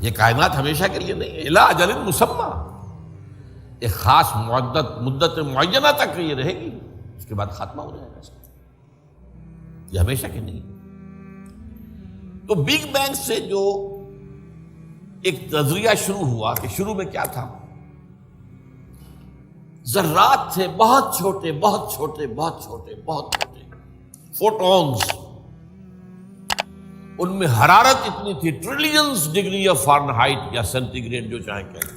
یہ کائنات ہمیشہ کے لیے نہیں ہے، الی اجل مسمی، ایک خاص مدت معینہ تک یہ رہے گی، اس کے بعد خاتمہ ہو جائے گا، یہ ہمیشہ کے نہیں۔ تو بگ بینگ سے جو ایک نظریہ شروع ہوا کہ شروع میں کیا تھا، ذرات تھے، بہت چھوٹے بہت چھوٹے بہت چھوٹے بہت چھوٹے، فوٹونز، ان میں حرارت اتنی تھی، ٹریلینز ڈگری آف فارنہائٹ یا سینٹی گریڈ جو چاہیں کہیں،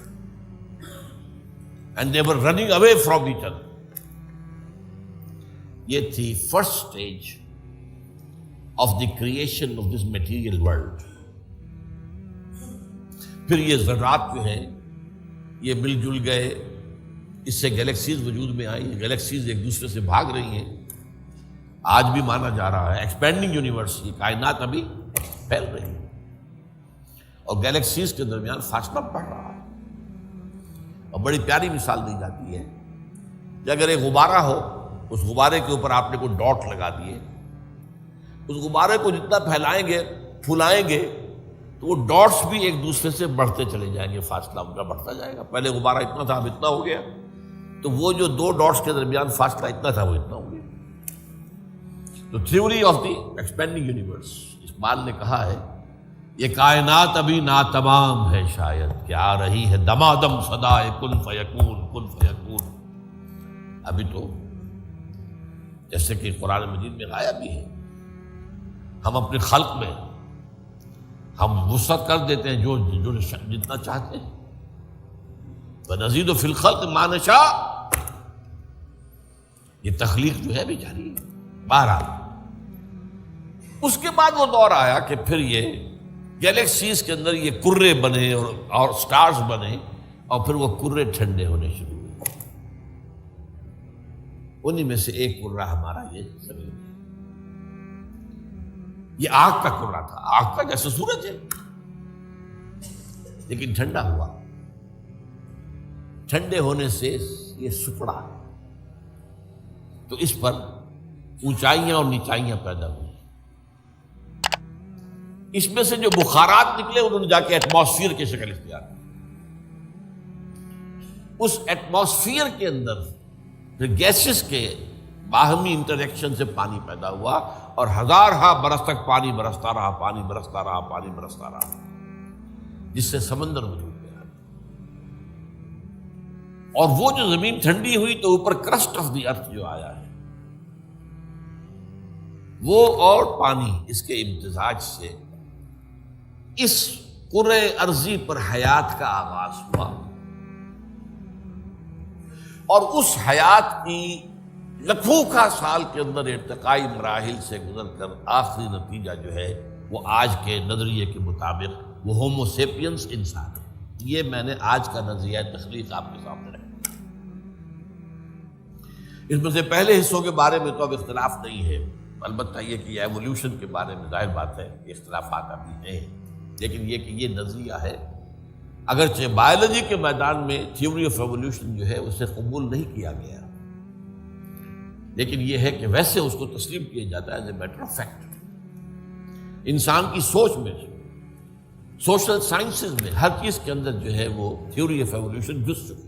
and they were running away from each other. یہ تھی first stage of the creation of this material world. پھر یہ ذرات جو ہیں یہ مل جل گئے، اس سے گیلیکسیز وجود میں آئی، گیلیکسیز ایک دوسرے سے بھاگ رہی ہیں، آج بھی مانا جا رہا ہے ایکسپینڈنگ یونیورس، یہ کائنات ابھی پھیل رہی ہے اور گیلیکسیز کے درمیان فاصلہ بڑھ رہا ہے۔ اور بڑی پیاری مثال دی جاتی ہے کہ اگر ایک غبارہ ہو، اس غبارے کے اوپر آپ نے کوئی ڈاٹ لگا دیے، اس غبارے کو جتنا پھیلائیں گے پھولائیں گے تو وہ ڈاٹس بھی ایک دوسرے سے بڑھتے چلے جائیں گے، فاصلہ ان کا بڑھتا جائے گا۔ پہلے غبارہ اتنا تھا، اب اتنا ہو گیا، تو وہ جو دو ڈاٹس کے درمیان فاصلہ اتنا تھا وہ اتنا ہو گیا۔ تو theory of the expanding universe, Iqbal نے کہا ہے یہ کائنات ابھی ناتمام ہے شاید، کہ آ رہی ہے دمادم صدائے کن فیکون کن فیکون۔ ابھی تو جیسے کہ قرآن مجید میں آیا بھی ہے، ہم اپنے خلق میں ہم وسعت کر دیتے ہیں جو جتنا چاہتے ہیں، وَنَزِيدُ فِي الْخَلْقِ مَا نَشَاءُ، یہ تخلیق جو ہے بھی جاری ہے۔ بہرحال اس کے بعد وہ دور آیا کہ پھر یہ گیلیکسیز کے اندر یہ کرے بنے اور سٹارز بنے، اور پھر وہ کرے ٹھنڈے ہونے شروع ہوئے۔ انہی میں سے ایک کرہ ہمارا یہ زمین ہے۔ یہ آگ کا کرہ تھا، آگ کا جیسے سورج ہے، لیکن ٹھنڈا ہوا، ٹھنڈے ہونے سے یہ سکڑا، تو اس پر اونچائیاں اور نیچائیاں پیدا ہوئی۔ اس میں سے جو بخارات نکلے انہوں نے جا کے ایٹماسفیئر کی شکل اختیار کی۔ اس ایٹماسفیئر کے اندر پھر گیسز کے باہمی انٹریکشن سے پانی پیدا ہوا، اور ہزارہا برس تک پانی برستا رہا، پانی برستا رہا، پانی برستا رہا، جس سے سمندر وجود میں آیا۔ اور وہ جو زمین ٹھنڈی ہوئی تو اوپر کرسٹ آف دی ارتھ جو آیا ہے، وہ اور پانی اس کے امتزاج سے اس کرۂ ارضی پر حیات کا آغاز ہوا، اور اس حیات کی لکھوں کا سال کے اندر ارتقائی مراحل سے گزر کر آخری نتیجہ جو ہے وہ آج کے نظریے کے مطابق وہ ہومو سیپینس انسان ہے۔ یہ میں نے آج کا نظریہ تخلیق آپ کے سامنے رکھا۔ اس میں سے پہلے حصوں کے بارے میں تو اب اختلاف نہیں ہے، البتہ یہ کہ ایولیوشن کے بارے میں ظاہر بات ہے کہ اختلافات ابھی ہیں، لیکن یہ کہ یہ نظریہ ہے، اگرچہ بایولوجی کے میدان میں تھیوری آف ایولیوشن جو ہے اسے قبول نہیں کیا گیا، لیکن یہ ہے کہ ویسے اس کو تسلیم کیا جاتا ہے as a matter of fact. انسان کی سوچ میں، سوشل سائنسز میں ہر چیز کے اندر جو ہے وہ تھیوری آف ایولیوشن گھس چکی ہے۔